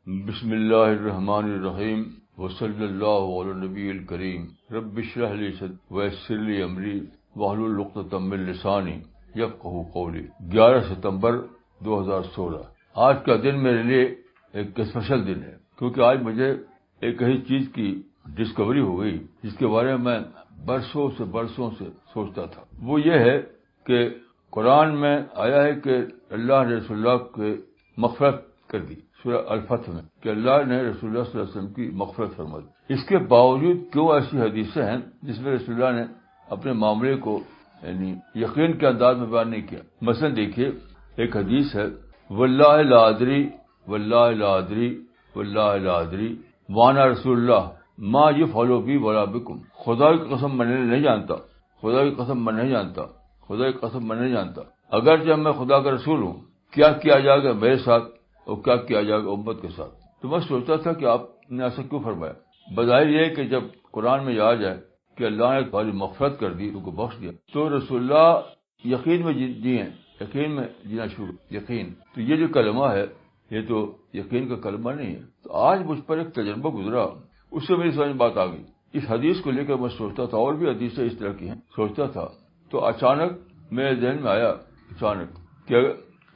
بسم اللہ الرحمن الرحیم وصلی اللہ علی النبی الکریم رب اشرح لی صدری ویسر لی امری واحلل عقدۃ من لسانی یفقہوا قولی۔ 11 ستمبر 2016۔ آج کا دن میرے لیے ایک اسپیشل دن ہے، کیونکہ آج مجھے ایک ایسی چیز کی ڈسکوری ہو گئی جس کے بارے میں برسوں سے سوچتا تھا۔ وہ یہ ہے کہ قرآن میں آیا ہے کہ اللہ نے رسول اللہ کے مغفرت کر دی، سورہ الفتح میں، کہ اللہ نے رسول اللہ صلی اللہ علیہ وسلم کی مغفرت فرما دی۔ اس کے باوجود کیوں ایسی حدیثیں ہیں جس میں رسول اللہ نے اپنے معاملے کو یعنی یقین کے انداز میں بیان نہیں کیا؟ مثلا دیکھیے، ایک حدیث ہے، واللہ لا ادری واللہ لا ادری واللہ لا ادری وانا رسول اللہ ما یفعل بی ولا بکم۔ خدا کی قسم میں نہیں جانتا، خدا کی قسم میں نہیں جانتا، خدا کی قسم میں نہیں جانتا، اگر جب میں خدا کا رسول ہوں کیا کیا جائے گا میرے ساتھ اور کیا کیا جائے گا امت کے ساتھ۔ تو میں سوچتا تھا کہ آپ نے ایسا کیوں فرمایا؟ بظاہر یہ ہے کہ جب قرآن میں یہ آ جائے کہ اللہ نے تمہاری مغفرت کر دی، تم کو بخش دیا، تو رسول اللہ یقین میں جیے، یقین میں جینا شروع، یقین۔ تو یہ جو کلمہ ہے یہ تو یقین کا کلمہ نہیں ہے۔ تو آج مجھ پر ایک تجربہ گزرا، اس سے میری سمجھ بات آ گئی۔ اس حدیث کو لے کر میں سوچتا تھا، اور بھی حدیثیں اس طرح کی ہیں، سوچتا تھا تو اچانک میرے ذہن میں آیا کہ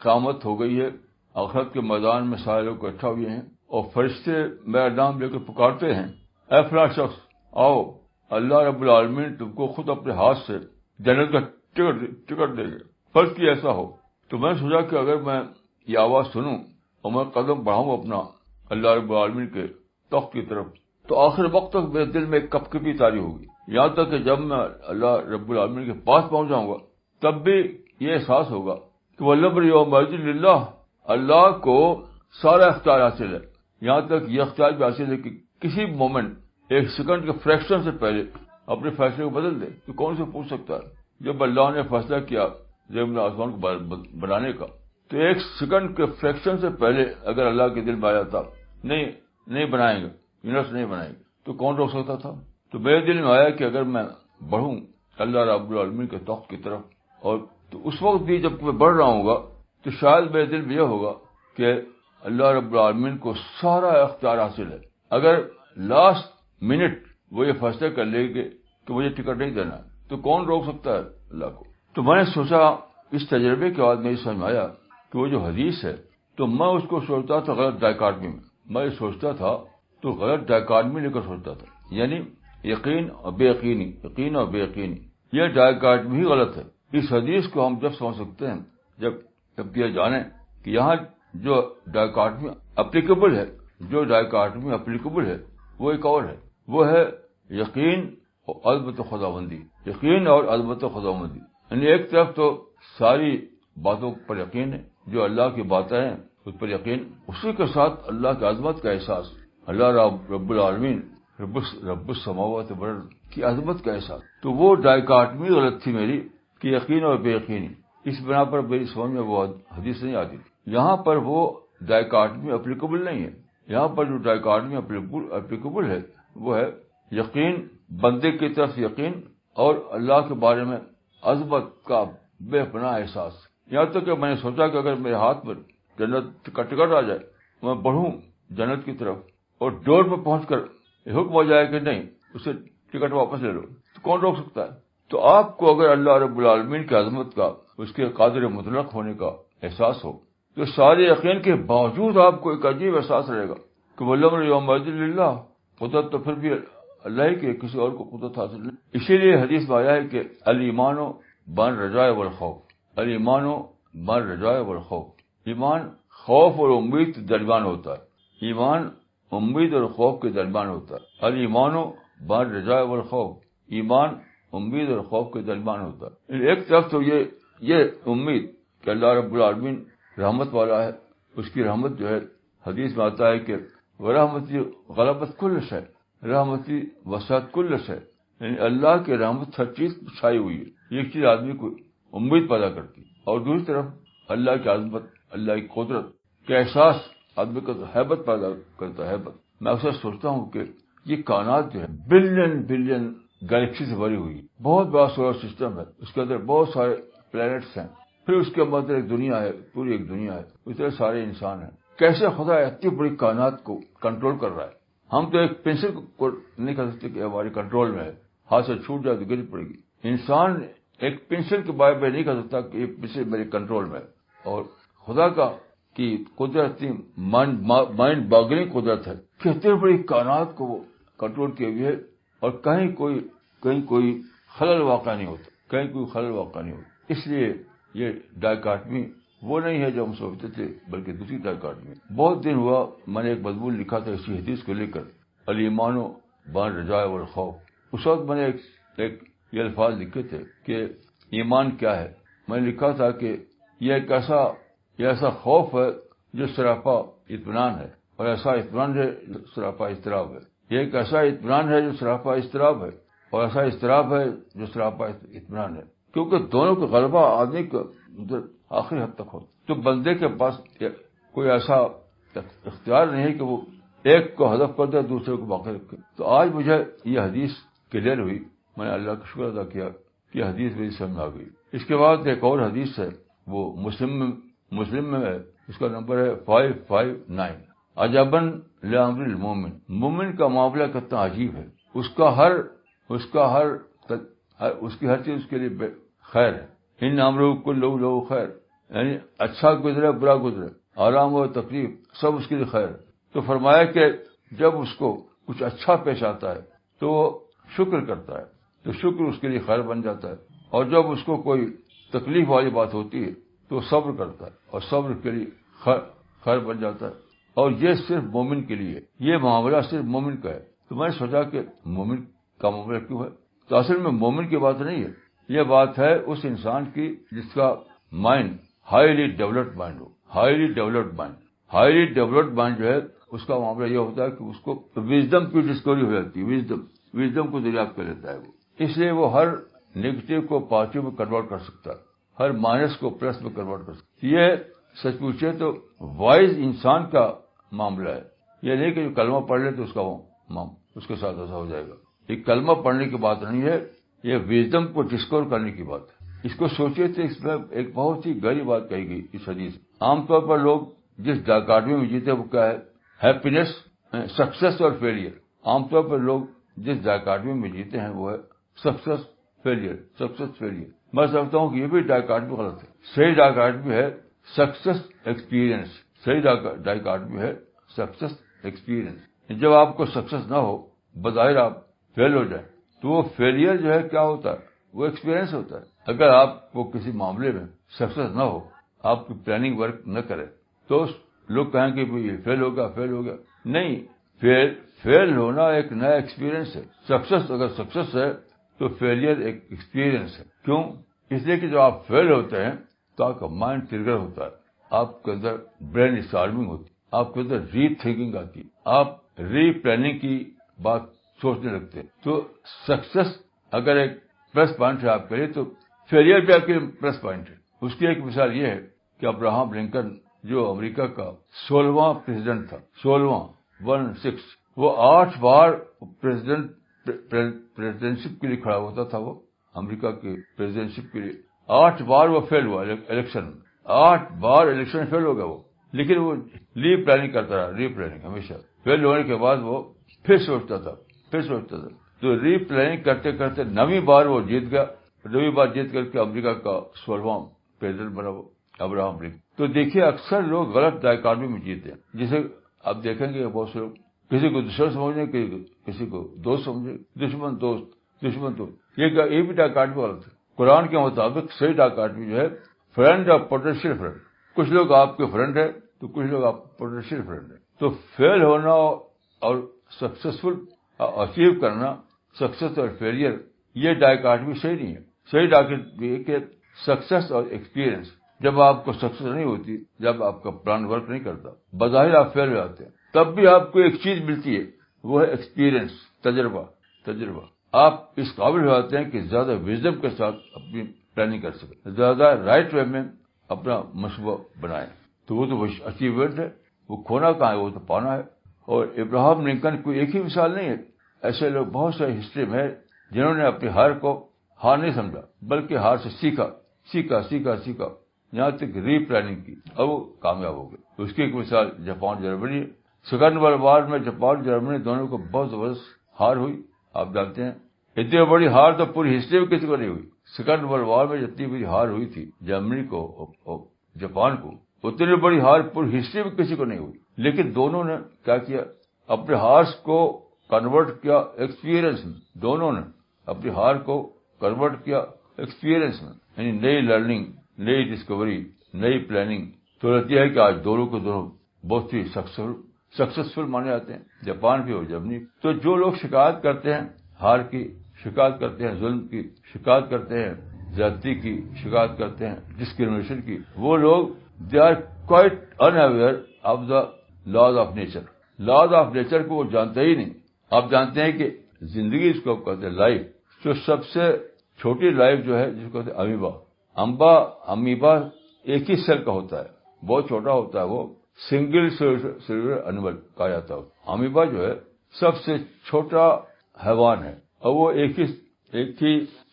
قیامت ہو گئی ہے، آخرت کے میدان میں سارے لوگ اکٹھا ہوئے ہیں اور فرشتے میرا نام لے کر پکارتے ہیں، اے فلاں شخص آؤ، اللہ رب العالمین تم کو خود اپنے ہاتھ سے جنت کا ٹکٹ دے گے، فرض کی ایسا ہو۔ تو میں سوچا کہ اگر میں یہ آواز سنوں اور میں قدم بڑھاؤں اپنا اللہ رب العالمین کے تخت کی طرف، تو آخر وقت تک میرے دل میں ایک کپکپی طاری ہوگی، یہاں تک کہ جب میں اللہ رب العالمین کے پاس پہنچ جاؤں گا تب بھی یہ احساس ہوگا کہ والامر یومئذ للہ، اللہ کو سارا اختیار حاصل ہے، یہاں تک یہ اختیار بھی حاصل ہے کہ کسی مومنٹ، ایک سیکنڈ کے فریکشن سے پہلے اپنے فیصلے کو بدل دے۔ تو کون سے پوچھ سکتا ہے؟ جب اللہ نے فیصلہ کیا زمین آسمان کو بنانے کا، تو ایک سیکنڈ کے فریکشن سے پہلے اگر اللہ کے دل میں آیا تھا نہیں بنائیں گے، یونیورس نہیں بنائیں گے، تو کون روک سکتا تھا؟ تو میرے دل میں آیا کہ اگر میں بڑھوں اللہ رب العالمین کے تخت کی طرف، اور تو اس وقت بھی جب میں بڑھ رہا ہوں گا تو شاید میرے دل میں یہ ہوگا کہ اللہ رب العالمین کو سارا اختیار حاصل ہے، اگر لاسٹ منٹ وہ یہ فیصلہ کر لے گے کہ مجھے ٹکٹ نہیں دینا تو کون روک سکتا ہے اللہ کو؟ تو میں نے سوچا، اس تجربے کے بعد میری سمجھ میں آیا کہ وہ جو حدیث ہے، تو میں اس کو سوچتا تھا غلط ڈائیکاٹمی میں، میں یہ سوچتا تھا تو غلط ڈائیکاٹمی لے کر سوچتا تھا، یعنی یقین اور بے یقینی، یقین اور بے یقینی، یہ ڈائیکاٹمی ہی غلط ہے۔ اس حدیث کو ہم جب سمجھ سکتے ہیں جب یہ جانیں کہ یہاں جو ڈائیکاٹمی اپلیکیبل ہے وہ ایک اور ہے، وہ ہے یقین اور عظمت خداوندی، یقین اور عظمت خداوندی۔ یعنی ایک طرف تو ساری باتوں پر یقین ہے، جو اللہ کی باتیں ہیں اس پر یقین، اسی کے ساتھ اللہ کی عظمت کا احساس، اللہ رب العالمین رب السماوات والارض کی عظمت کا احساس۔ تو وہ ڈائیکاٹمی غلط تھی میری کہ یقین اور بے یقینی، اس بنا پر میری سمجھ میں وہ حدیث نہیں آتی۔ یہاں پر وہ ڈائیکاٹمی اپلیکیبل نہیں ہے، یہاں پر جو ڈائیکاٹمی اپلیکیبل ہے وہ ہے یقین، بندے کی طرف یقین، اور اللہ کے بارے میں عظمت کا بے پناہ احساس۔ یہاں تک کہ میں نے سوچا کہ اگر میرے ہاتھ پر جنت کا ٹکٹ آ جائے، میں بڑھوں جنت کی طرف اور ڈور پر پہنچ کر حکم ہو جائے کہ نہیں، اسے ٹکٹ واپس لے لو، تو کون روک سکتا ہے؟ تو آپ کو اگر اللہ رب العالمین کی عظمت کا، اس کے قادر مطلق ہونے کا احساس ہو، تو سارے یقین کے باوجود آپ کو ایک عجیب احساس رہے گا کہ والامر یومئذ للہ، قدرت تو پھر بھی اللہ ہی کے، کسی اور کو قدرت حاصل نہیں۔ اسی لیے حدیث میں آیا ہے کہ الایمان بین الرجاء والخوف، الایمان بین الرجاء والخوف، ایمان خوف اور امید کے درمیان ہوتا ہے، ایمان امید اور خوف کے درمیان ہوتا ہے۔ الایمان بین الرجاء والخوف، ایمان امید اور خوف کے درمیان ہوتا ہے۔ ایک طرف تو یہ امید کہ اللہ رب العالمین رحمت والا ہے، اس کی رحمت جو ہے، حدیث میں آتا ہے کہ ورحمتی غلبت کل شے، رحمتی وسعت کل شے، یعنی اللہ کی رحمت ہر چیز چھائی ہوئی ہے، یہ چیز آدمی کو امید پیدا کرتی ہے۔ اور دوسری طرف اللہ کی عظمت، اللہ کی قدرت کا احساس آدمی کو ہیبت پیدا کرتا ہے، ہیبت۔ میں اکثر سوچتا ہوں کہ یہ کائنات جو ہے بلین گیلیکسی سے بھری ہوئی، بہت بڑا سولر سسٹم ہے، اس کے اندر بہت سارے پلینٹس ہیں، پھر اس کے اندر ایک دنیا ہے، پوری ایک دنیا ہے، اس طرح سارے انسان ہیں۔ کیسے خدا اتنی بڑی کائنات کو کنٹرول کر رہا ہے. ہم تو ایک پنسل کو نہیں کر سکتے کہ ہمارے کنٹرول میں ہے, ہاتھ سے چھوٹ جائے تو گرنی پڑے گی. انسان ایک پنسل کے بارے میں نہیں کر سکتا کہ یہ پنسل میرے کنٹرول میں ہے. اور خدا کا کی قدرت مائنڈ باگلنگ قدرت ہے کہ اتنی بڑی کائنات کو وہ کنٹرول کیے ہوئے ہے, اور کہیں کوئی خلل واقع نہیں ہوتا. اس لیے یہ ڈائیکاٹمی وہ نہیں ہے جو ہم سوچتے تھے, بلکہ دوسری ڈائیکاٹمی. بہت دن ہوا میں نے ایک مضمون لکھا تھا اسی حدیث کو لے کر, الایمان بین رجاء والخوف. اس وقت میں نے ایک یہ الفاظ لکھے تھے کہ ایمان کیا ہے. میں نے لکھا تھا کہ یہ ایسا خوف ہے جو سراپا اطمینان ہے, اور ایسا اطمینان ہے جو سراپا اضطراب ہے. یہ ایک ایسا اطمینان ہے جو سراپا اضطراب ہے, اور ایسا اضطراب ہے جو سراپا اطمینان ہے, کیونکہ دونوں کا غلبہ آدمی کو آخری حد تک ہو. تو بندے کے پاس کوئی ایسا اختیار نہیں ہے کہ وہ ایک کو ہدف کر دے دوسرے کو باقی رکھے. تو آج مجھے یہ حدیث کلیئر ہوئی, میں نے اللہ کا شکر ادا کیا کہ حدیث میری سمجھ آ گئی. اس کے بعد ایک اور حدیث ہے, وہ مسلم میں ہے, اس کا نمبر ہے 559. عجباً لامر المومن, مومن کا معاملہ کتنا عجیب ہے. اس کی ہر چیز اس کے لیے خیر ہے. ان امرہ کلہ لہ خیر, یعنی اچھا گزرے برا گزرے, آرام و تکلیف سب اس کے لیے خیر ہے. تو فرمایا کہ جب اس کو کچھ اچھا پیش آتا ہے تو وہ شکر کرتا ہے, تو شکر اس کے لیے خیر بن جاتا ہے. اور جب اس کو کوئی تکلیف والی بات ہوتی ہے تو صبر کرتا ہے, اور صبر کے لیے خیر بن جاتا ہے. اور یہ صرف مومن کے لیے, یہ معاملہ صرف مومن کا ہے. تو میں نے سوچا کہ مومن کا معاملہ کیوں ہے؟ تو اصل میں مومن کی بات نہیں ہے, یہ بات ہے اس انسان کی جس کا مائنڈ ہائیلی ڈیولپڈ مائنڈ ہو. ہائیلی ڈیولپڈ مائنڈ جو ہے اس کا معاملہ یہ ہوتا ہے کہ اس کو وزڈم کی ڈسکوری ہو جاتی ہے, وزڈم کو دریافت کر لیتا ہے وہ. اس لیے وہ ہر نیگیٹو کو پازیٹو میں کنورٹ کر سکتا ہے, ہر مائنس کو پلس میں کنورٹ کر سکتا ہے. یہ سچ پوچھے تو وائز انسان کا معاملہ ہے. یہ نہیں کہ جو کلمہ پڑھ لے تو اس کے ساتھ ایسا ہو جائے گا. یہ کلمہ پڑھنے کی بات نہیں ہے, یہ وزڈم کو ڈسکور کرنے کی بات ہے. اس کو سوچے تو اس میں ایک بہت ہی گہری بات کہی گئی اس حدیث. عام طور پر لوگ جس ڈائیکاٹمی میں جیتے وہ کیا ہے, ہیپینس, سکسیس اور فیلئر. عام طور پر لوگ جس ڈائیکاٹمی میں جیتے ہیں وہ ہے سکسیس فیلئر. میں سمجھتا ہوں کہ یہ بھی ڈائیکاٹمی غلط ہے. صحیح ڈائیکاٹمی ہے سکسیس ایکسپیرئنس. صحیح ڈائیکاٹمی ہے سکسیس ایکسپیرئنس. جب آپ کو سکسیس نہ ہو, بظاہر آپ فیل ہو جائیں, تو وہ فیلئر جو ہے کیا ہوتا ہے, وہ ایکسپیرئنس ہوتا ہے. اگر آپ کو کسی معاملے میں سکسیس نہ ہو, آپ کی پلاننگ ورک نہ کرے, تو لوگ کہیں کہ یہ فیل ہو گیا. نہیں, فیل ہونا ایک نیا ایکسپیرئنس ہے. اگر سکسیس ہے تو فیلئر ایک ایکسپیرئنس ہے. کیوں؟ اس لیے کہ جب آپ فیل ہوتے ہیں تو آپ کا مائنڈ ٹریگر ہوتا ہے, آپ کے اندر برین اسٹارمنگ ہوتی ہے, آپ کے اندر ری تھنکنگ آتی ہے, آپ ری پلاننگ کی بات سوچنے لگتے ہیں. تو سکسیس اگر ایک پلس پوائنٹ ہے آپ کے لیے, تو فیلئر بھی آپ کے لیے پلس پوائنٹ ہے. اس کی ایک مثال یہ ہے کہ ابراہم لنکن جو امریکہ کا 16واں پریزیڈنٹ تھا, 16 وہ 8 بار پریزیڈنٹشپ کے لیے کھڑا ہوتا تھا. وہ امریکہ کے پریزیڈنٹشپ کے لیے 8 بار وہ فیل ہوا الیکشن میں. 8 بار الیکشن فیل ہو گیا وہ, لیکن وہ ری پلاننگ کرتا رہا. ری پلاننگ ہمیشہ فیل ہونے کے بعد وہ پھر سوچتا تھا. تو ری پلاننگ کرتے کرتے 9ویں بار وہ جیت گیا. 9ویں بار جیت کر کے امریکہ کا 16واں پریزیڈنٹ بنا وہ ابراہم لنکن. تو دیکھیے اکثر لوگ غلط ڈائیکاٹمی میں جیتے ہیں, جسے آپ دیکھیں گے بہت سے لوگ کسی کو دشمن سمجھیں, کسی کو دوست سمجھیں, دشمن دوست. یہ بھی ڈائیکاٹمی غلط ہے. قرآن کے مطابق صحیح ڈائیکاٹمی جو ہے فرینڈ اور پوٹینشیل فرینڈ. کچھ لوگ آپ کے فرینڈ ہیں تو کچھ لوگ آپ پوٹینشیل فرینڈ ہیں. تو فیل ہونا اور سکسیسفل اچیو کرنا, سکسیس اور فیلئر, یہ ڈائیکاٹمی صحیح نہیں ہے. صحیح ڈائیکاٹمی کہ سکسیس اور ایکسپیرئنس. جب آپ کو سکسیس نہیں ہوتی, جب آپ کا پلان ورک نہیں کرتا, بظاہر آپ فیل ہو جاتے ہیں, تب بھی آپ کو ایک چیز ملتی ہے, وہ ہے ایکسپیرئنس, تجربہ. آپ اس قابل ہو جاتے ہیں کہ زیادہ وزڈم کے ساتھ اپنی پلاننگ کر سکیں, زیادہ رائٹ وے میں اپنا منصوبہ بنائیں. تو وہ تو اچیومنٹ ہے. وہ کھونا کہاں ہے, وہ تو پانا ہے. اور ابراہم لنکن کوئی ایک ہی مثال نہیں ہے. ایسے لوگ بہت سے ہسٹری میں ہیں جنہوں نے اپنی ہار کو ہار نہیں سمجھا, بلکہ ہار سے سیکھا, یہاں تک ری پلاننگ کی, اور وہ کامیاب ہو گئے. اس کی ایک مثال Japan Germany. Second world war میں جاپان جرمنی دونوں کو بہت زبردست ہار ہوئی. آپ جانتے ہیں اتنی بڑی ہار تو پوری ہسٹری میں کسی کو نہیں ہوئی. سیکنڈ ورلڈ وار میں جتنی بڑی ہار ہوئی تھی جرمنی کو اور جاپان کو, اتنی بڑی ہار پوری ہسٹری میں کسی کو نہیں ہوئی. لیکن دونوں نے کیا کیا, اپنے ہارس کو کنورٹ کیا ایکسپیرئنس میں. دونوں نے اپنی ہار کو کنورٹ کیا ایکسپیرئنس میں, یعنی نئی لرننگ, نئی ڈسکوری, نئی پلاننگ. تو رہتی ہے کہ آج دونوں کو دونوں بہت ہی سکسیسفل مانے جاتے ہیں, جاپان بھی اور جرمنی. تو جو لوگ شکایت کرتے ہیں ہار کی, شکایت کرتے ہیں ظلم کی, شکایت کرتے ہیں زیادتی کی, شکایت کرتے ہیں ڈسکریمنیشن کی, وہ لوگ they are quite unaware of the laws of nature. Laws of nature کو وہ جانتے ہی نہیں. آپ جانتے ہیں کہ زندگی اس کو کہتے ہیں لائف, جو سب سے چھوٹی لائف جو ہے جس کو کہتے ہیں امیبا ایک ہی سیل کا ہوتا ہے, بہت چھوٹا ہوتا ہے, وہ سنگل سیلولر اینیمل کہا جاتا ہے. امیبا جو ہے سب سے چھوٹا حیوان ہے اور وہ ایک ہی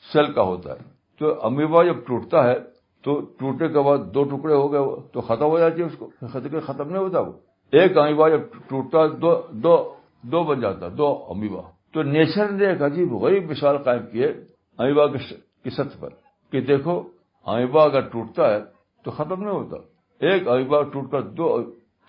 سیل کا ہوتا ہے. تو امیبا جب ٹوٹتا ہے تو ٹوٹنے کے بعد دو ٹکڑے ہو گئے تو ختم ہو جاتی ہے, اس کو ختم نہیں ہوتا. وہ ایک امیبا جب ٹوٹتا ہے دو بن جاتا ہے, دو امیبا. تو نیچر نے ایک عجیب غریب مثال قائم کی ہے امیبا کی سطح پر کہ دیکھو امیبا اگر ٹوٹتا ہے تو ختم نہیں ہوتا. ایک امیبا ٹوٹ کر دو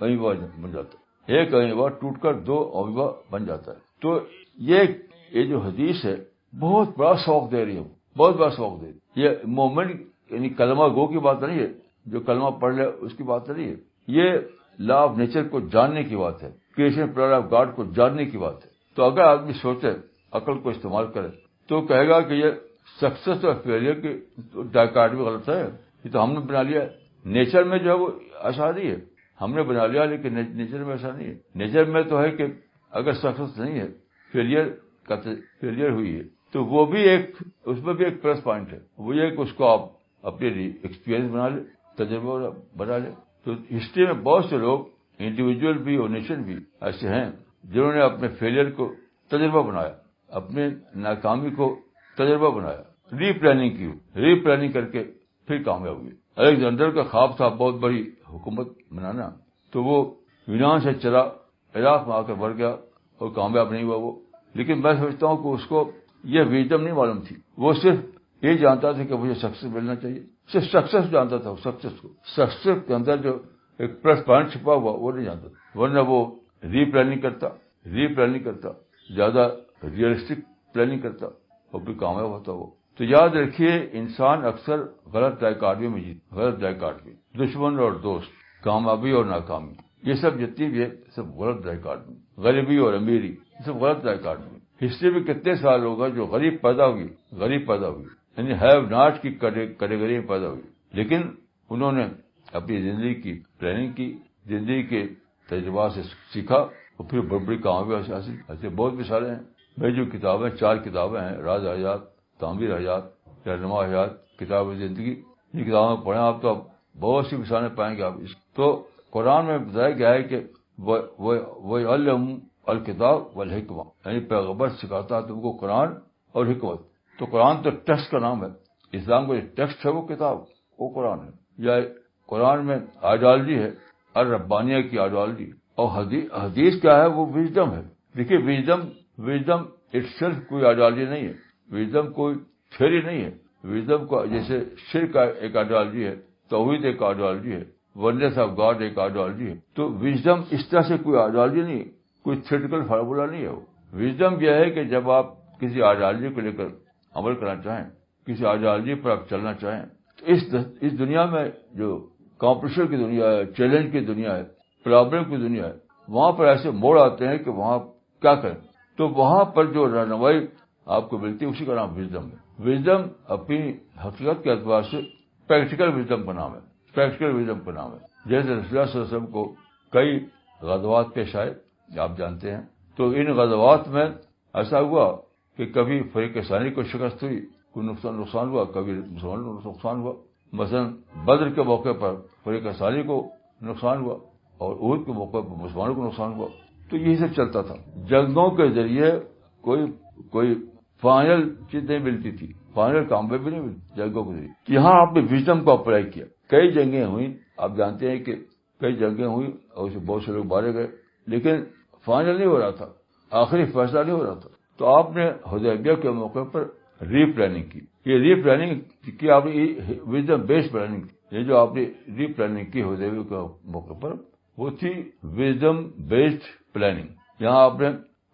امیبا بن جاتا ہے, ایک امیبا ٹوٹ کر دو امیبا بن جاتا ہے. تو یہ جو حدیث ہے بہت بڑا شوق دے رہی ہے, بہت بڑا شوق دے رہی ہے. یہ مومنٹ یعنی کلمہ گو کی بات نہیں ہے, جو کلمہ پڑھ لے اس کی بات نہیں ہے. یہ لا آف نیچر کو جاننے کی بات ہے, کریشن پلان آف گاڈ کو جاننے کی بات ہے. تو اگر آدمی سوچے, عقل کو استعمال کرے, تو کہے گا کہ یہ سکسیس اور فیلئر کی ڈائیکاٹمی غلط ہے. یہ تو ہم نے بنا لیا ہے. نیچر میں جو ہے وہ ایسا نہیں ہے, ہم نے بنا لیا, لیکن نیچر میں ایسا نہیں ہے. نیچر میں تو ہے کہ اگر سکسیس نہیں ہے, فیلئر ہوئی ہے, تو وہ بھی اس میں بھی ایک پلس پوائنٹ ہے. وہ یہ کہ اس کو آپ اپنے لیے ایکسپیرئنس بنا لیں, تجربہ بنا لیں. تو ہسٹری میں بہت سے لوگ انڈیویجول بھی اور نیشن بھی ایسے ہیں جنہوں نے اپنے فیلئر کو تجربہ بنایا, اپنے ناکامی کو تجربہ بنایا, ری پلاننگ کر کے پھر کامیاب ہوئے. الیگزینڈر کا خواب تھا بہت بڑی حکومت بنانا, تو وہ یونان سے چلا, عراق میں آ کر بڑھ گیا اور کامیاب نہیں ہوا وہ. لیکن میں سمجھتا ہوں کہ اس کو یہ وژڈم نہیں معلوم تھی. وہ صرف یہ جانتا تھا کہ مجھے سکسیس ملنا چاہیے, صرف سکسیس جانتا تھا. سکسیس کو, سکسیس کے اندر جو ایک پلس پوائنٹ چھپا ہوا وہ نہیں جانتا تھا. ورنہ وہ ری پلاننگ کرتا, زیادہ ریئلسٹک پلاننگ کرتا اور پھر کامیاب ہوتا وہ. تو یاد رکھیے, انسان اکثر غلط ڈائیکاٹمی میں غلط ڈائیکاٹمی, دشمن اور دوست, کامیابی اور ناکامی, یہ سب جتنی بھی ہے سب غلط ڈائیکاٹمی. غریبی اور امیری, یہ سب غلط ڈائیکاٹمی. ہسٹری میں کتنے سال ہوگا جو غریب پیدا ہوئی, یعنی ہیو ناٹ کی کیٹیگری میں پیدا ہوئی, لیکن انہوں نے اپنی زندگی کی پلاننگ کی, زندگی کے تجربات سے سیکھا اور پھر بڑی کامیابی حاصل. ایسے بہت مثالیں ہیں. میری جو کتابیں 4 کتابیں ہیں, راز حیات, تعمیر حیات, رہنما حیات, کتاب زندگی, یہ کتابیں پڑھیں آپ تو بہت سی مثالیں پائیں گے آپ. تو قرآن میں بتایا گیا ہے کہ وَيَعْلَمُ الْكِتَابَ وَالْحِکْمَةَ, یعنی پیغمبر سکھاتا ہے تم کو قرآن اور حکمت. تو قرآن تو ٹیکسٹ کا نام ہے. اسلام کا جو ٹیکسٹ ہے وہ کتاب, وہ قرآن ہے. یا قرآن میں آئیڈیالوجی ہے, الربانیہ کی آئیڈیالوجی. اور حدیث کیا ہے, وہ وژڈم ہے. دیکھیے وژڈم اٹ سیلف کوئی آئیڈیالوجی نہیں ہے, وژڈم کوئی تھیوری نہیں ہے. وژڈم کو جیسے شرک ایک آئیڈیالوجی ہے, توحید ایک آئیڈیالوجی ہے, ونس آف گاڈ ایک آئیڈیالوجی ہے. تو وژڈم اس طرح سے کوئی آئیڈیالوجی نہیں ہے, کوئی تھیوریٹیکل فارمولا نہیں ہے. وہ وژڈم یہ ہے کہ جب آپ کسی آئیڈیالوجی کو لے کر عمل کرنا چاہیں, کسی آئیڈیالوجی پر آپ چلنا چاہیں, تو اس دنیا میں جو کمپٹیشن کی دنیا ہے, چیلنج کی دنیا ہے, پرابلم کی دنیا ہے, وہاں پر ایسے موڑ آتے ہیں کہ وہاں کیا کریں. تو وہاں پر جو رہنمائی آپ کو ملتی ہے اسی کا نام وژڈم ہے. وژڈم اپنی حقیقت کے اعتبار سے پریکٹیکل وژڈم کا نام ہے, جیسے رسول اللہ صلی اللہ علیہ وسلم کو کئی غزوات پیش آئے, آپ جانتے ہیں. تو ان غزوات میں ایسا ہوا کہ کبھی فریق ثانی کو شکست ہوئی, کوئی نقصان ہوا, کبھی مسلمانوں کو نقصان ہوا. مثلا بدر کے موقع پر فریق ثانی کو نقصان ہوا اور احد کے موقع پر مسلمانوں کو نقصان ہوا. تو یہی سب چلتا تھا. جنگوں کے ذریعے کوئی فائنل چیز نہیں ملتی تھی, فائنل کامیابی نہیں ملتی جنگوں کے ذریعے. یہاں آپ نے وژڈم کو اپلائی کیا. کئی جنگیں ہوئی, آپ جانتے ہیں کہ کئی جنگیں ہوئی اور اسے بہت سے لوگ مارے گئے، لیکن فائنل نہیں ہو رہا تھا، آخری فیصلہ نہیں ہو رہا تھا. تو آپ نے حدیبیہ کے موقع پر ری پلاننگ کی. یہ ری پلاننگ کی آپ نے وزڈم بیسڈ پلاننگ. یہ جو آپ نے ری پلاننگ کی حدیبیہ کے موقع پر وہ تھی وزڈم بیسڈ پلاننگ. یہاں آپ نے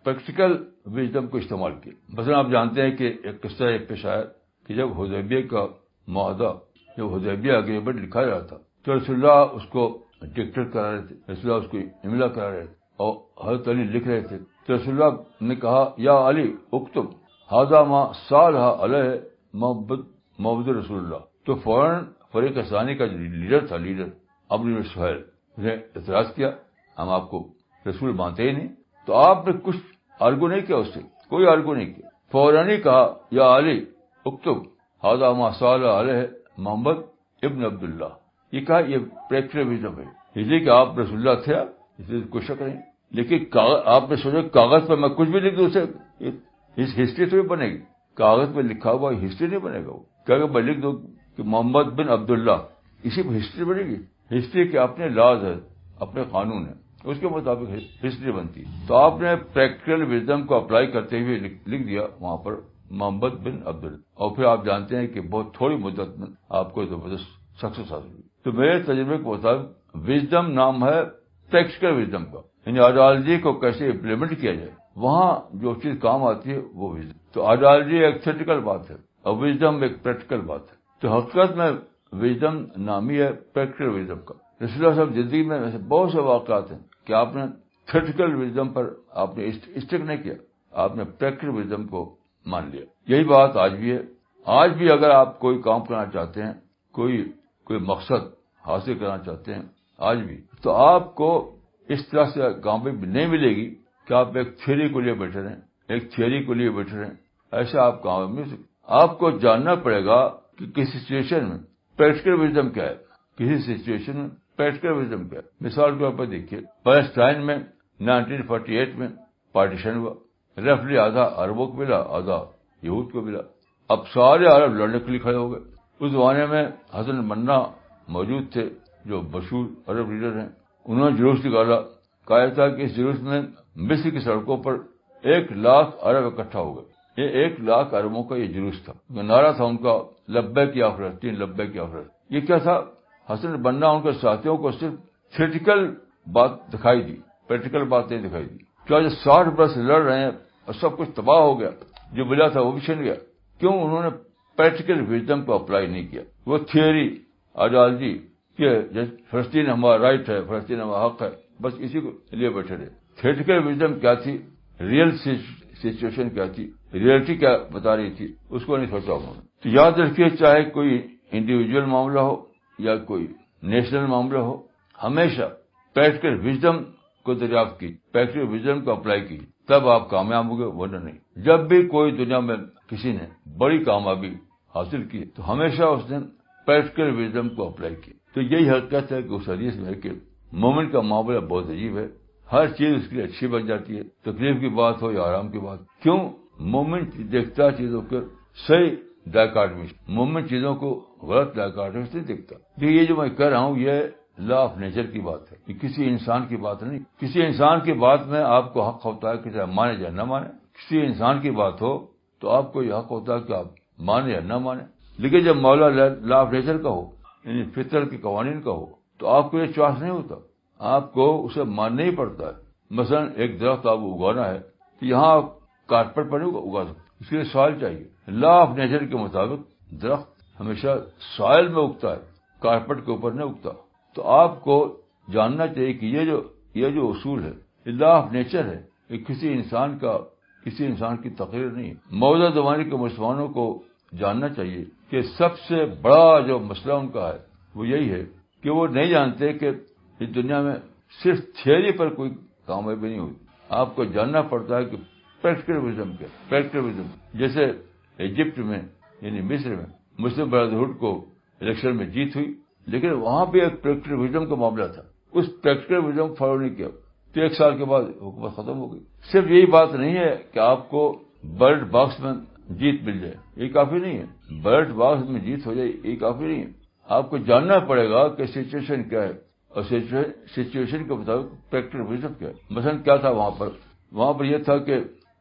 پریکٹیکل وزڈم کو استعمال کیا. مثلا آپ جانتے ہیں کہ ایک قصہ ایک پیش آیا کہ جب حدیبیہ کا معاہدہ، جب حدیبیہ اگریمنٹ لکھا رہا تھا تو رسول اللہ اس کو ڈکٹیٹ کرا رہے تھے، رسول اللہ اس کو املا کرا رہے تھے اور حضرت علی لکھ رہے تھے. تو رسول اللہ نے کہا یا علی اکتب ھذا ما صالح علیہ محمد رسول اللہ. تو فوراً فریق ثانی کا جو لیڈر تھا، لیڈر ابن سہیل نے اعتراض کیا، ہم آپ کو رسول مانتے ہی نہیں. تو آپ نے کچھ آرگو نہیں کیا، اس سے کوئی آرگو نہیں کیا، فوراً ہی کہا یا علی اکتب ھذا ما صالح علیہ محمد ابن عبداللہ. یہ کہا یہ پریکٹیکل وزڈم ہے، اس لیے کہ آپ رسول اللہ تھے، اس لیے کوئی شک نہیں. لیکن آپ نے سوچا کاغذ پر میں کچھ بھی لکھ دوں، اسے ہسٹری تھوڑی بنے گی. کاغذ پہ لکھا ہوا ہسٹری نہیں بنے گا. وہ کہ میں لکھ دوں کہ محمد بن عبداللہ، اسی پہ ہسٹری بنے گی. ہسٹری کے اپنے لاز ہے، اپنے قانون ہے، اس کے مطابق ہسٹری بنتی. تو آپ نے پریکٹیکل وزڈم کو اپلائی کرتے ہوئے لکھ دیا وہاں پر محمد بن عبداللہ. اور پھر آپ جانتے ہیں کہ بہت تھوڑی مدت میں آپ کو زبردست سکسیس حاصل ہوئی. تو میرے تجربے کے مطابق وزڈم نام ہے پریکٹیکل وزڈم کا، یعنی آئیڈیالوجی کو کیسے امپلیمنٹ کیا جائے، وہاں جو چیز کام آتی ہے وہ وزڈم. تو آئیڈیالوجی ایک تھیوریٹیکل بات ہے اور وزڈم ایک پریکٹیکل بات ہے. تو حقیقت میں وزڈم نامی ہے پریکٹیکل وزڈم کا. رسول اللہ صاحب زندگی میں ایسے بہت سے واقعات ہیں کہ آپ نے تھیوریٹیکل وزڈم پر آپ نے اسٹک نہیں کیا، آپ نے پریکٹیکل وزڈم کو مان لیا. یہی بات آج بھی ہے. آج بھی اگر آپ کوئی کام کرنا چاہتے ہیں، کوئی مقصد حاصل کرنا چاہتے ہیں آج بھی، تو آپ کو اس طرح سے کامیابی نہیں ملے گی کہ آپ ایک تھیوری کو لیے بیٹھے رہیں، ایک تھیوری کو لیے بیٹھے رہیں. ایسا آپ کامیاب نہیں ہو سکتے. آپ کو جاننا پڑے گا کہ کسی سچویشن میں پریکٹیکل وزڈم کیا ہے، کسی سچویشن میں پریکٹیکل وزڈم کیا ہے. مثال کے طور پر دیکھیے، پیلسٹائن میں 1948 میں پارٹیشن ہوا، رفلی آدھا عربوں کو ملا، آدھا یہود کو ملا. اب سارے عرب لڑنے کے لیے کھڑے ہو گئے. اس زمانے میں حسن البنا موجود تھے جو مشہور عرب لیڈر ہیں. انہوں نے جلوس نکالا، کہا تھا کہ اس جلوس میں مصر کی سڑکوں پر 1,00,000 عرب اکٹھا ہو گئے. یہ 1,00,000 عربوں کا یہ جلوس تھا. نعرہ تھا ان کا لبیک یا فلسطین، لبیک یا فلسطین. یہ کیا تھا؟ حسن البنا ان کے ساتھیوں کو صرف تھیوریٹیکل بات دکھائی دی، پریکٹیکل بات نہیں دکھائی دی. جو 60 برس لڑ رہے ہیں اور سب کچھ تباہ ہو گیا، جو ملا تھا وہ بھی چھن گیا. کیوں؟ انہوں نے پریکٹیکل وزڈم کو اپلائی نہیں کیا. وہ تھیوری آئیڈیالوجی کہ فلسطین ہمارا رائٹ ہے، فلسطین ہمارا حق ہے، بس اسی کو لیے بیٹھے رہے. تھیوریٹیکل وزڈم کیا تھی، ریئل سچویشن کیا تھی، ریئلٹی کیا بتا رہی تھی، اس کو نہیں سوچا انہوں نے. تو یاد رکھیے، چاہے کوئی انڈیویجول معاملہ ہو یا کوئی نیشنل معاملہ ہو، ہمیشہ پریکٹیکل وزڈم کو دریافت کی، پریکٹیکل وزڈم کو اپلائی کی، تب آپ کامیاب ہوں گے، ورنہ نہیں. جب بھی کوئی دنیا میں کسی نے بڑی کامیابی حاصل کی تو ہمیشہ اس نے پریکٹیکل وزڈم کو اپلائی کی. تو یہی حقیقت ہے کہ اس حدیث میں ہے کہ مومن کا معاملہ بہت عجیب ہے. ہر چیز اس کے لیے اچھی بن جاتی ہے، تکلیف کی بات ہو یا آرام کی بات. کیوں؟ مومن دیکھتا چیزوں کے صحیح ڈائیکاٹمی، مومن چیزوں کو غلط ڈائیکاٹمی سے دیکھتا. یہ جو میں کہہ رہا ہوں یہ لا آف نیچر کی بات ہے، یہ کسی انسان کی بات نہیں. کسی انسان کی بات میں آپ کو حق ہوتا ہے کہ چاہے مانے یا نہ مانے. کسی انسان کی بات ہو تو آپ کو یہ حق ہوتا ہے کہ آپ مانے یا نہ مانے. لیکن جب مولا لا آف نیچر کا ہو، یعنی فطرت کے قوانین کا ہو، تو آپ کو یہ چوائس نہیں ہوتا، آپ کو اسے ماننا ہی پڑتا ہے. مثلا ایک درخت آپ کو اگانا ہے تو یہاں آپ کارپیٹ پر نہیں اگا سکتے، اس کے لیے سوائل چاہیے. لا آف نیچر کے مطابق درخت ہمیشہ سوائل میں اگتا ہے، کارپیٹ کے اوپر نہیں اگتا. تو آپ کو جاننا چاہیے کہ یہ جو اصول ہے یہ لا آف نیچر ہے، یہ کسی انسان کی تقریر نہیں ہے. موجودہ زمانے کے مسلمانوں کو جاننا چاہیے کہ سب سے بڑا جو مسئلہ ان کا ہے وہ یہی ہے کہ وہ نہیں جانتے کہ اس دنیا میں صرف تھیوری پر کوئی کامیابی نہیں ہوتی. آپ کو جاننا پڑتا ہے کہ پریکٹیکل وزڈم کیا. پریکٹیکل وزڈم جیسے ایجپٹ میں یعنی مصر میں مسلم برادرہڈ کو الیکشن میں جیت ہوئی، لیکن وہاں بھی ایک پریکٹیکل وزڈم کا معاملہ تھا. اس پریکٹیکل وزڈم فالو نہیں کیا تو 1 سال کے بعد حکومت ختم ہو گئی. صرف یہی بات نہیں ہے کہ آپ کو بیلٹ باکس میں جیت مل جائے، یہ کافی نہیں ہے. بیلٹ باکس میں جیت ہو جائے یہ کافی نہیں ہے. آپ کو جاننا پڑے گا کہ سچویشن کیا ہے، اور سچویشن کے مطابق پریکٹیکل وزڈم کیا ہے. مثلا کیا تھا وہاں پر یہ تھا کہ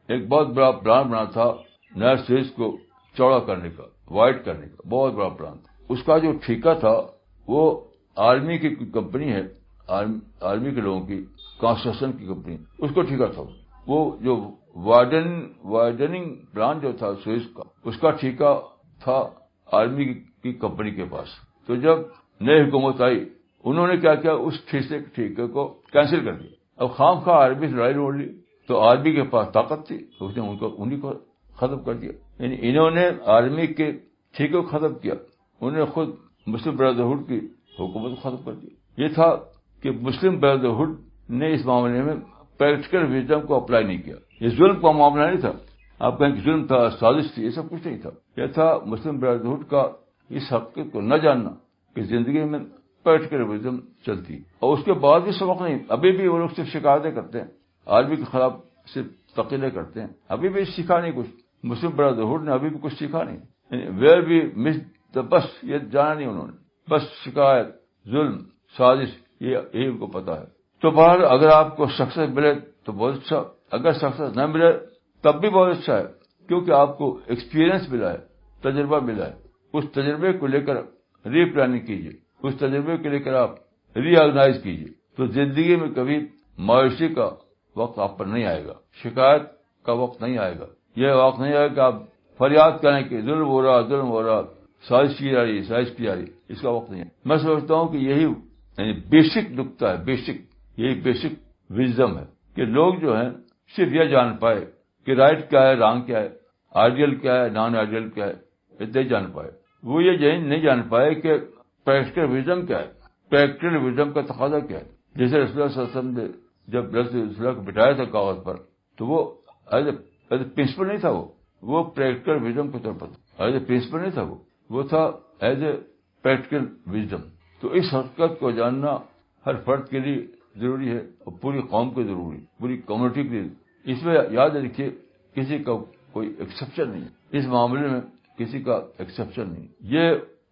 ایک بہت بڑا پلان بنا تھا نہر سوئز کو چوڑا کرنے کا، وائڈ کرنے کا، بہت بڑا پلان تھا. اس کا جو ٹھیکہ تھا وہ آرمی کی کمپنی ہے، آرمی کے لوگوں کی کنسٹرکشن کی کمپنی، اس کو ٹھیکہ تھا. وہ جو وائڈننگ پلان جو تھا سوئز کا، اس کا ٹھیکہ تھا آرمی کی کمپنی کے پاس. تو جب نئی حکومت آئی انہوں نے کیا کیا، اس ٹھیکے کو کینسل کر دیا. اب خام خواہ آرمی سے لڑائی لڑ لی تو آرمی کے پاس طاقت تھی، اس نے انہیں کو ختم کر دیا. یعنی انہوں نے آرمی کے ٹھیکے کو ختم کیا، انہوں نے خود مسلم بردرہڈ کی حکومت کو ختم کر دیا. یہ تھا کہ مسلم بردرہڈ نے اس معاملے میں پریکٹیکل وزڈم کو اپلائی نہیں کیا. یہ ظلم کا معاملہ نہیں تھا، آپ کہیں کہ ظلم تھا، سازش تھی، یہ سب کچھ نہیں تھا. یہ تھا مسلم بردرہڈ کا اس حقیقت کو نہ جاننا کہ زندگی میں پریکٹیکل وزڈم چلتی. اور اس کے بعد بھی سبق نہیں، ابھی بھی وہ لوگ صرف شکایتیں کرتے ہیں، آرمی کے خلاف صرف تقریریں کرتے ہیں، ابھی بھی سیکھا نہیں کچھ. مسلم بردرہڈ نے ابھی بھی کچھ سیکھا نہیں. ویئر بھی مس دا بس، یہ جانا نہیں انہوں نے، بس شکایت، ظلم، سازش، یہی ان کو پتا ہے. تو بہرحال اگر آپ کو سکسیس ملے تو بہت اچھا، اگر سکسیس نہ ملے تب بھی بہت اچھا ہے، کیونکہ آپ کو ایکسپیرئنس ملا ہے، تجربہ ملا ہے. اس تجربے کو لے کر ری پلاننگ کیجیے، اس تجربے کو لے کر آپ ری آرگنائز کیجیے، تو زندگی میں کبھی مایوسی کا وقت آپ پر نہیں آئے گا، شکایت کا وقت نہیں آئے گا، یہ وقت نہیں آئے گا کہ آپ فریاد کریں کہ ظلم ہو رہا، سازش کی جا رہی، اس کا وقت نہیں ہے. میں سمجھتا ہوں کہ یہی یعنی بیسک نکتہ ہے، یہی بیسک وزڈم ہے کہ لوگ جو ہیں صرف یہ جان پائے کہ رائٹ کیا ہے، رانگ کیا ہے، آئیڈیل کیا ہے، نان آئیڈیل کیا ہے، اتنے جان پائے. وہ یہ نہیں جان پائے کہ پریکٹیکل وزڈم کیا ہے، پریکٹیکل وزڈم کا تقاضا کیا ہے. جیسے رسول اللہ صلی اللہ علیہ وسلم نے جب رسول اللہ کو بٹھایا تھا کاغذ پر، تو وہ ایز اے پرنسپل نہیں تھا، وہ پریکٹیکل وزڈم کے طور پر تھا. ایز اے پرنسپل نہیں تھا، وہ تھا ایز اے پریکٹیکل وزڈم. تو اس حقیقت کو جاننا ہر فرد کے لیے ضروری ہے اور پوری قوم کے ضروری، پوری کمیونٹی کے لیے. اس میں یاد رکھیے کسی کا کوئی ایکسیپشن نہیں ہے، اس معاملے میں کسی کا ایکسیپشن نہیں. یہ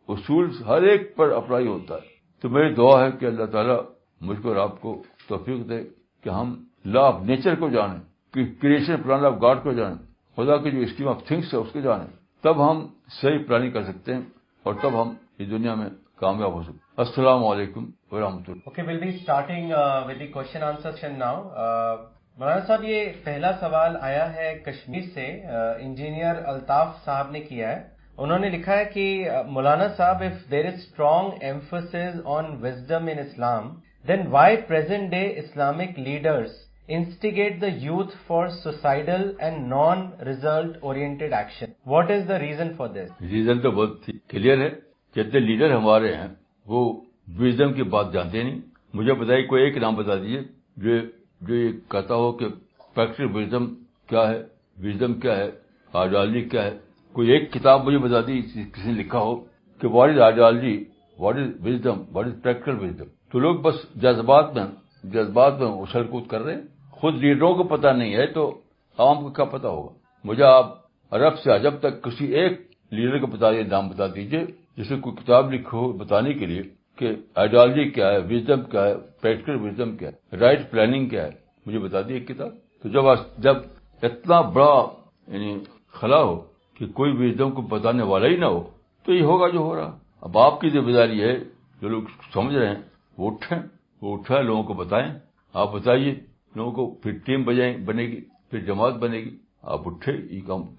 اصول ہر ایک پر اپلائی ہوتا ہے. تو میری دعا ہے کہ اللہ تعالیٰ مجھ کو اور آپ کو توفیق دے کہ ہم لا آف نیچر کو جانیں، کہ کریشن پلان آف گاڈ کو جانیں، خدا کی جو اسکیم آف تھنگس ہے اس کو جانیں. تب ہم صحیح پلاننگ کر سکتے ہیں اور تب ہم اس دنیا میں کامیاب ہو سکتے. السلام علیکم ورحمۃ اللہ. Okay, we'll be starting with the question answer session now. مولانا صاحب یہ پہلا سوال آیا ہے کشمیر سے، انجینئر الطاف صاحب نے کیا ہے. انہوں نے لکھا ہے کہ مولانا صاحب if there is strong emphasis on wisdom in Islam, then why present day Islamic leaders instigate the youth for suicidal and non-result oriented action? What is the reason for this? Reason تو بہت clear ہے. جتنے leader ہمارے ہیں وہ wisdom کی بات جانتے نہیں. مجھے بتائیے کوئی ایک نام بتا دیجیے جو یہ کہتا ہو کہ پریکٹیکل وزڈم کیا ہے، وزڈم کیا ہے، آئیڈیالوجی کیا ہے. کوئی ایک کتاب مجھے بتا دی کسی نے لکھا ہو کہ what is ideology, what is wisdom, what is practical wisdom. تو لوگ بس جذبات میں اچھل کود کر رہے ہیں. خود لیڈروں کو پتہ نہیں ہے تو عوام کو کیا پتہ ہوگا. مجھے آپ عرب سے عجب تک کسی ایک لیڈر کو نام بتا دیجیے جسے کوئی کتاب لکھو بتانے کے لیے کہ آئیڈیالوجی کیا ہے، وزڈم کیا ہے، پریکٹیکل وزڈم کیا ہے، رائٹ پلاننگ کیا ہے. مجھے بتا دیے ایک کتاب. تو جب اتنا بڑا یعنی خلا ہو کہ کوئی وزڈم کو بتانے والا ہی نہ ہو تو یہ ہوگا جو ہو رہا. اب آپ کی ذمہ داری ہے، جو لوگ سمجھ رہے ہیں وہ اٹھیں لوگوں کو بتائیں. آپ بتائیے لوگوں کو، پھر ٹیم بنے گی، پھر جماعت بنے گی. آپ اٹھے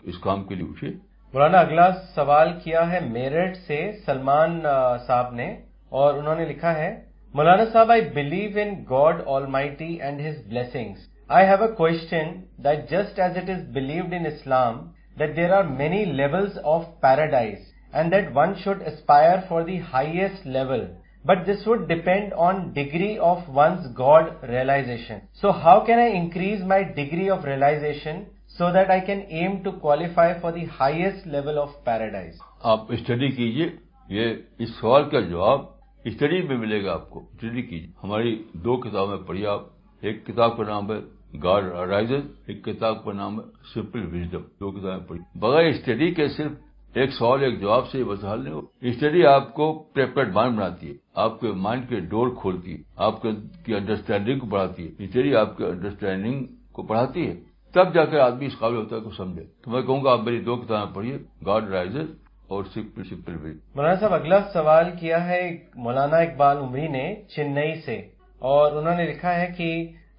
اس کام کے لیے اٹھیے. مولانا اگلا سوال کیا ہے میرٹھ سے سلمان صاحب نے، اور انہوں نے لکھا ہے مولانا صاحب I believe in God Almighty and His blessings. I have a question that just as it is believed in Islam that there are many levels of paradise and that one should aspire for the highest level, but this would depend on degree of one's God realization. So how can I increase my degree of realization so that I can aim to qualify for the highest level of paradise? آپ study کیجئے. یہ اس سوال کا جواب study میں ملے گا. آپ کو اسٹڈی کیجیے. ہماری 2 کتابیں پڑھی آپ. ایک کتاب کا نام ہے گاڈ رائزز، ایک کتاب کا نام ہے سمپل وزڈم. 2 کتابیں پڑھی. بغیر اسٹڈی کے صرف ایک سوال ایک جواب سے یہ بس حل نہیں ہو. اسٹڈی آپ کو پریپرڈ مائنڈ بناتی ہے, آپ کے مائنڈ کے ڈور کھولتی ہے, آپ کی انڈرسٹینڈنگ کو بڑھاتی ہے. اسٹڈی آپ کے انڈرسٹینڈنگ کو بڑھاتی ہے, تب جا کر آدمی اس قابل ہوتا ہے کو سمجھے. تو میں کہوں گا آپ میری 2 کتابیں پڑھیے, گاڈ رائزز اور سمپل وے. مولانا صاحب اگلا سوال کیا ہے مولانا اقبال عمری نے چنئی سے, اور انہوں نے لکھا ہے کہ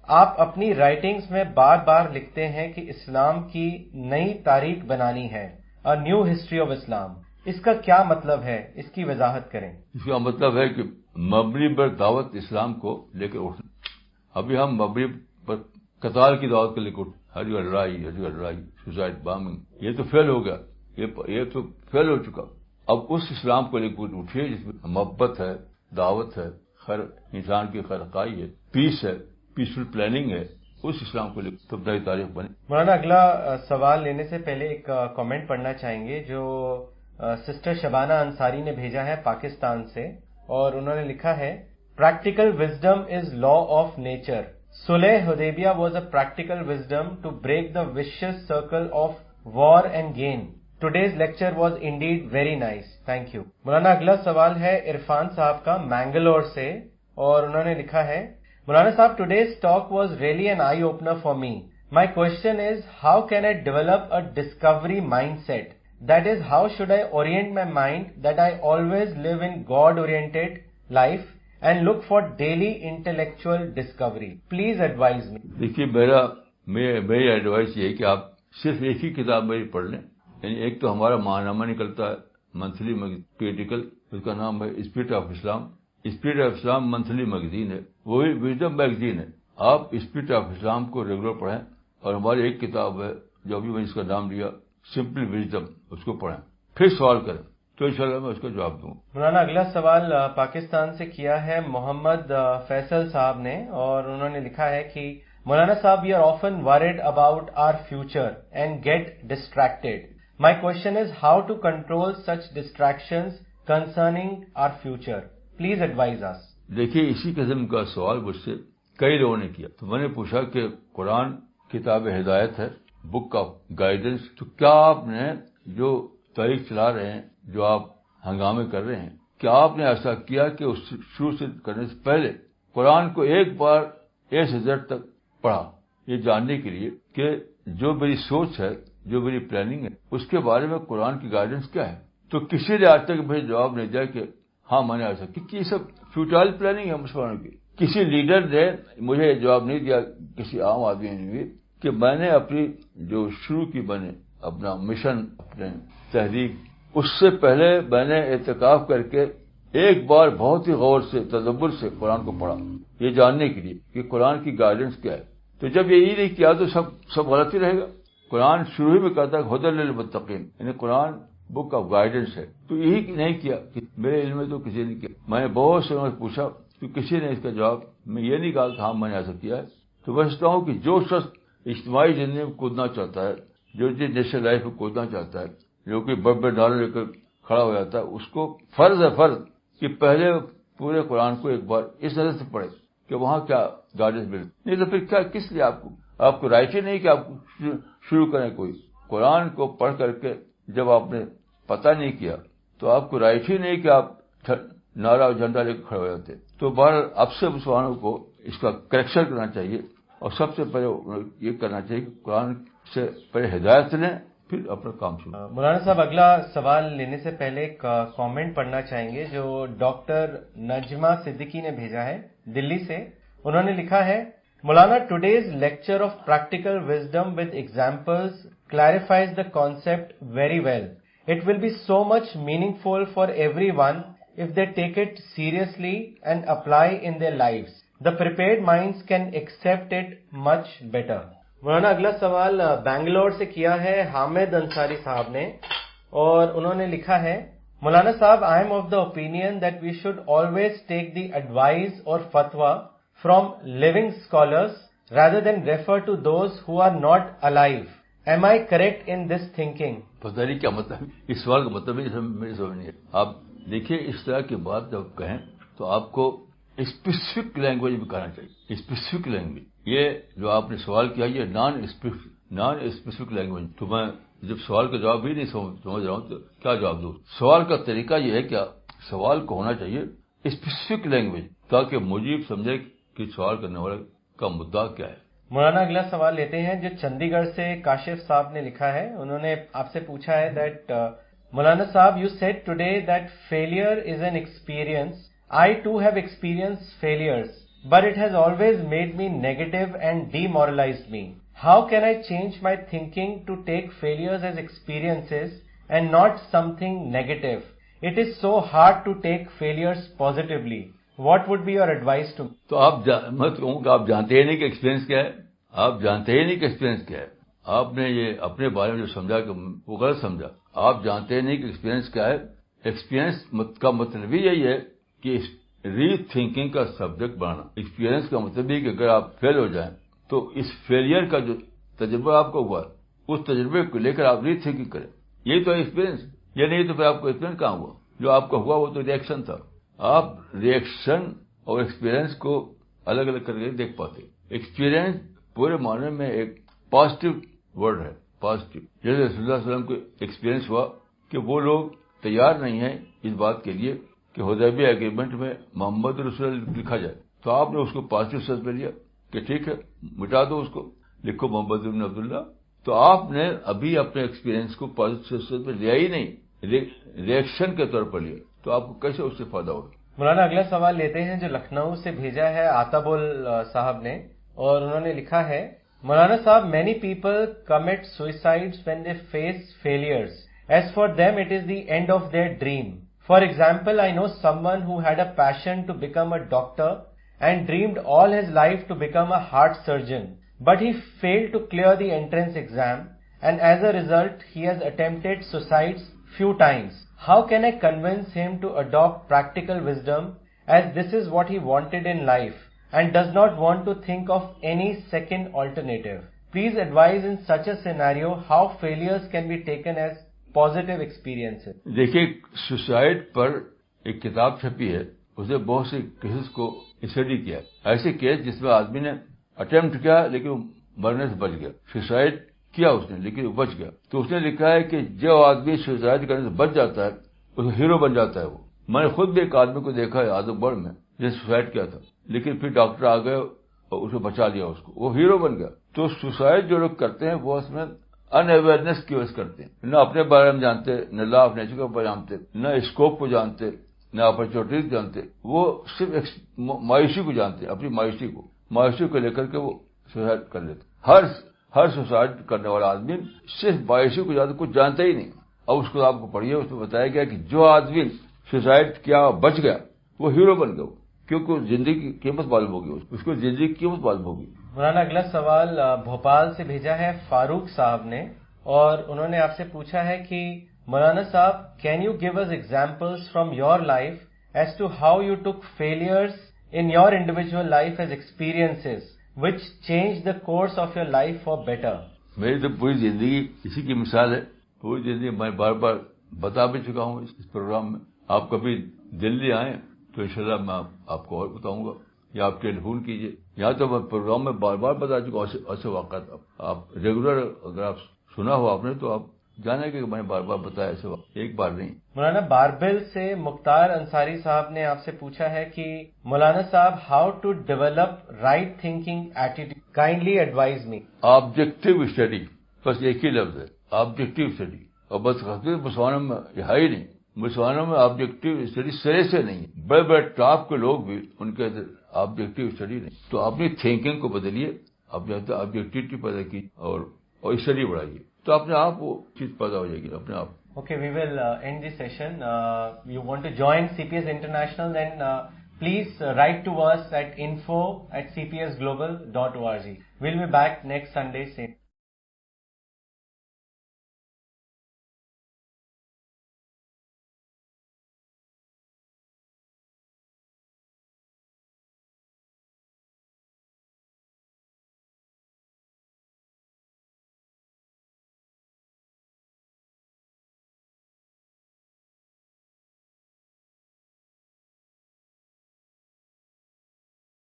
آپ اپنی رائٹنگز میں بار بار لکھتے ہیں کہ اسلام کی نئی تاریخ بنانی ہے, A new history of Islam. اس کا کیا مطلب ہے, اس کی وضاحت کریں. اس کا مطلب ہے کہ مبنی پر دعوت اسلام کو لے کر اٹھنا. ابھی ہم مبنی پر قتال کی دعوت کو لے کر لڑائی, سوسائڈ, بامنگ, یہ تو فیل ہو گیا, یہ تو فیل ہو چکا. اب اس اسلام کو لے کر اٹھیے جس میں محبت ہے, دعوت ہے, انسان کی خیرخواہی ہے, پیس ہے, پیسفل پلاننگ ہے. اس اسلام کو لے تو نئی تاریخ بنے. مولانا اگلا سوال لینے سے پہلے ایک کامنٹ پڑھنا چاہیں گے جو سسٹر شبانہ انصاری نے بھیجا ہے پاکستان سے, اور انہوں نے لکھا ہے practical wisdom is law of nature. صلح حدیبیہ was a practical wisdom to break the vicious circle of war and gain. Today's lecture was indeed very nice, thank you. مولانا اگلا سوال ہے عرفان صاحب کا مینگلور سے, اور انہوں نے لکھا ہے مولانا صاحب, today's talk was really an eye-opener for me. My question is, how can I develop a discovery mindset? That is, how should I orient my mind that I always live in God-oriented life and look for daily intellectual discovery? Please advise me. دیکھیے میری advice یہ ہے کہ آپ صرف ایک ہی کتاب میری پڑھ لیں. یعنی ایک تو ہمارا ماہنامہ نکلتا ہے منتھلی پیریڈیکل, اس کا نام ہے spirit of Islam. Spirit of Islam monthly magazine ہے, وہی وزڈم میگزین ہے. آپ اسپرٹ آف اسلام کو ریگولر پڑھیں, اور ہماری ایک کتاب ہے جو ابھی میں اس کا نام لیا سمپل وزڈم, اس کو پڑھیں, پھر سوال کریں تو انشاءاللہ میں اس کا جواب دوں. مولانا اگلا سوال پاکستان سے کیا ہے محمد فیصل صاحب نے, اور انہوں نے لکھا ہے کہ مولانا صاحب, we are often worried about our future and get distracted. My question is how to control such distractions concerning our future. Please advise us. دیکھیے اسی قسم کا سوال مجھ سے کئی لوگوں نے کیا, تو میں نے پوچھا کہ قرآن کتاب ہدایت ہے, بک آف گائیڈنس, تو کیا آپ نے جو تاریخ چلا رہے ہیں, جو آپ ہنگامے کر رہے ہیں, کیا آپ نے ایسا کیا کہ اس شروع سے کرنے سے پہلے قرآن کو ایک بار اے سے زیڈ تک پڑھا, یہ جاننے کے لیے کہ جو میری سوچ ہے, جو میری پلاننگ ہے, اس کے بارے میں قرآن کی گائیڈنس کیا ہے؟ تو کسی نے آج تک مجھے جواب نہیں دیا کہ ہاں میں نے ایسا, کیونکہ یہ سب فیوٹائل پلاننگ ہے مسلمانوں کی. کسی لیڈر نے مجھے جواب نہیں دیا, کسی عام آدمی نے بھی, کہ میں نے اپنی جو شروع کی میں نے اپنا مشن, اپنے تحریک, اس سے پہلے میں نے اعتکاف کر کے ایک بار بہت ہی غور سے, تدبر سے قرآن کو پڑھا, یہ جاننے کے لیے کہ قرآن کی گائیڈنس کیا ہے. تو جب یہ نہیں کیا تو سب غلط ہی رہے گا. قرآن شروع ہی میں کہتا ہے ہدی للمتقین, یعنی قرآن بک آف گائیڈنس ہے. تو یہی نہیں کیا, کہ میرے علم میں تو کسی نے کیا. میں نے بہت سے لوگوں سے پوچھا تو کسی نے اس کا جواب, میں یہ نہیں کہا کہ ہاں میں نے ایسا کیا ہے. تو میں سمجھتا ہوں کہ جو شخص اجتماعی زندگی میں کودنا چاہتا ہے, جو نیشنل لائف میں کودنا چاہتا ہے, جو کہ بڑے ڈالر لے کر کھڑا ہو جاتا ہے, اس کو فرض کہ پہلے پورے قرآن کو ایک بار اس نظر سے پڑھے کہ وہاں کیا گائیڈنس ملے. نہیں تو پھر کیا, کس لیے آپ کو رائٹ ہی نہیں کہ آپ شروع کریں کوئی. قرآن کو پڑھ کر کے جب آپ نے پتہ نہیں کیا تو آپ کو رائٹ ہی نہیں کہ آپ نعرہ اور جھنڈا لے کے کھڑے ہو جاتے. تو بہرحال اب سے مسلمانوں کو اس کا کریکشن کرنا چاہیے, اور سب سے پہلے یہ کرنا چاہیے کہ قرآن سے پہلے ہدایت لیں, پھر اپنا کام شروع. مولانا صاحب اگلا سوال لینے سے پہلے ایک کامنٹ پڑھنا چاہیں گے جو ڈاکٹر نجمہ صدیقی نے بھیجا ہے دلی سے. انہوں نے لکھا ہے مولانا, today's lecture of practical wisdom with examples clarifies the concept very well. It will be so much meaningful for everyone if they take it seriously and apply in their lives. The prepared minds can accept it much better. مولانا اگلا سوال بنگلور سے کیا ہے حامد انصاری صاحب نے, اور انہوں نے لکھا ہے مولانا صاحب, I am of the opinion that we should always take the advice or fatwa from living scholars rather than refer to those who are not alive. Am I correct in this thinking? پتہ نہیں کیا مطلب, اس سوال کا مطلب میری سمجھ نہیں ہے. آپ دیکھیے اس طرح کی بات جب کہیں تو آپ کو اسپیسیفک لینگویج میں کہنا چاہیے. اسپیسیفک لینگویج, یہ جو آپ نے سوال کیا یہ نان اسپیسیفک لینگویج. تو میں جب سوال کا جواب بھی نہیں سمجھ رہا ہوں تو کیا جواب دوں؟ سوال کا طریقہ یہ ہے کیا سوال کو ہونا چاہیے اسپیسیفک لینگویج تاکہ مجیب سمجھے کہ سوال کرنے والے کا مدعا کیا ہے. مولانا اگلا سوال لیتے ہیں جو چندی گڑھ سے کاشف صاحب نے لکھا ہے. انہوں نے آپ سے پوچھا ہے دیٹ مولانا صاحب you said today that failure is an experience. I too have experienced failures, but it has always made me negative and demoralized me. How can I change my thinking to take failures as experiences and not something negative? It is so hard to take failures positively. What would be your advice to me? تو میں کہوں کہ آپ جانتے ہی نہیں کہ experience کیا ہے. آپ جانتے ہی نہیں کہ ایکسپیرینس کیا ہے. آپ نے یہ اپنے بارے میں جو سمجھا کہ وہ غلط سمجھا. آپ جانتے ہی نہیں کہ ایکسپیرینس کیا ہے. ایکسپیرینس کا مطلب یہی ہے کہ ری تھنکنگ کا سبجیکٹ بنانا. ایکسپیرئنس کا مطلب یہ کہ اگر آپ فیل ہو جائیں تو اس فیلئر کا جو تجربہ آپ کو ہوا اس تجربے کو لے کر آپ ری تھنکنگ کریں. یہی تو ایکسپیرئنس. یہ نہیں تو پھر آپ کو ایکسپیرئنس کہاں ہوا؟ جو آپ کو ہوا وہ تو ریئیکشن تھا. آپ ریئیکشن اور ایکسپیرئنس کو الگ الگ کر کے دیکھ پاتے. ایکسپیرئنس پورے معنی میں ایک پازیٹو ورڈ ہے. پازیٹو. جیسے رسول اللہ علیہ وسلم کو ایکسپیرئنس ہوا کہ وہ لوگ تیار نہیں ہیں اس بات کے لیے کہ حدیبیہ ایگریمنٹ میں محمد رسول اللہ لکھا جائے. تو آپ نے اس کو پازیٹو سینس میں لیا کہ ٹھیک ہے مٹا دو اس کو, لکھو محمد بن عبداللہ. تو آپ نے ابھی اپنے ایکسپیرئنس کو پازیٹو سینس میں لیا ہی نہیں, ریئیکشن کے طور پر لیا. تو آپ کو کیسے اس سے فائدہ ہوگا؟ مولانا اگلا سوال لیتے ہیں جو لکھنؤ سے بھیجا ہے عطب صاحب نے, اور انہوں نے لکھا ہے مولانا صاحب many people commit suicides when they face failures. As for them it is the end of their dream. For example, I know someone who had a passion to become a doctor and dreamed all his life to become a heart surgeon, but he failed to clear the entrance exam and as a result he has attempted suicides few times. How can I convince him to adopt practical wisdom as this is what he wanted in life and does not want to think of any second alternative? Please advise in such a scenario how failures can be taken as positive experience. دیکھیے suicide پر ایک کتاب چھپی ہے, اس نے بہت سے cases کو study کیا. ایسے کیس جس میں آدمی نے اٹیمپٹ کیا لیکن مرنے سے بچ گیا. سوسائڈ کیا اس نے لیکن وہ بچ گیا. تو اس نے لکھا ہے کہ جو آدمی سوسائڈ کرنے سے بچ جاتا ہے اس ہیرو بن جاتا ہے. وہ میں نے خود بھی ایک آدمی کو دیکھا ہے اعظم گڑھ میں جس نے سوسائڈ کیا تھا, لیکن پھر ڈاکٹر آ گئے اور اسے بچا لیا اس کو, وہ ہیرو بن گیا. تو سوسائڈ جو لوگ کرتے ہیں وہ اس میں ان اویئرنیس کی وجہ کرتے ہیں. نہ اپنے بارے میں جانتے, نہ لا آف نیچر کو جانتے, نہ اسکوپ کو جانتے, نہ اپرچونیٹیز جانتے. وہ صرف مایوسی کو جانتے, اپنی مایوسی کو لے کر کے وہ سوسائڈ کر لیتے. ہر سوسائڈ کرنے والا آدمی صرف مایوسی کو جانتے, کچھ جانتا ہی نہیں. اب اس کو آپ کو پڑھیے, اس میں بتایا گیا کہ جو آدمی سوسائڈ کیا بچ گیا وہ ہیرو بن گیا, کیونکہ زندگی کی قیمت معلوم ہوگی, اس کو زندگی کی قیمت معلوم ہوگی. مولانا اگلا سوال بھوپال سے بھیجا ہے فاروق صاحب نے, اور انہوں نے آپ سے پوچھا ہے کہ مولانا صاحب can you give us examples from your life as to how you took failures in your individual life as experiences which change the course of your life for better. میری تو پوری زندگی اسی کی مثال ہے. پوری زندگی میں بار بار بتا بھی چکا ہوں اس پروگرام میں. آپ کبھی دلی آئیں تو انشاءاللہ میں آپ کو اور بتاؤں گا, یا آپ ٹیلیفون کیجیے. یہاں تو میں پروگرام میں بار بار بتا چکا ہوں ایسے واقعات. آپ ریگولر اگر آپ سنا ہو آپ نے تو آپ جانے کہ میں نے بار بار بتایا ایسے وقت, ایک بار نہیں. مولانا باربل سے مختار انصاری صاحب نے آپ سے پوچھا ہے کہ مولانا صاحب how to develop right thinking attitude, kindly advise me. Objective study, بس ایک ہی لفظ ہے آبجیکٹو اسٹڈی. اور بس مسلمانوں میں یہ ہے ہی نہیں. مسلمانوں میں آبجیکٹو اسٹڈی سرے سے نہیں. بڑے بڑے ٹاپ کے لوگ بھی ان کے اندر آبجیکٹو اسٹڈی نہیں. تو اپنی تھنکنگ کو بدلیے, اپنے آبجیکٹیوٹی پیدا کی اور اسٹڈی بڑھائیے, تو اپنے آپ وہ چیز پیدا ہو جائے گی اپنے آپ. Okay, we will end this session. You want to join CPS International, then please write to us at info@cpsglobal.org. We'll be back next Sunday, same.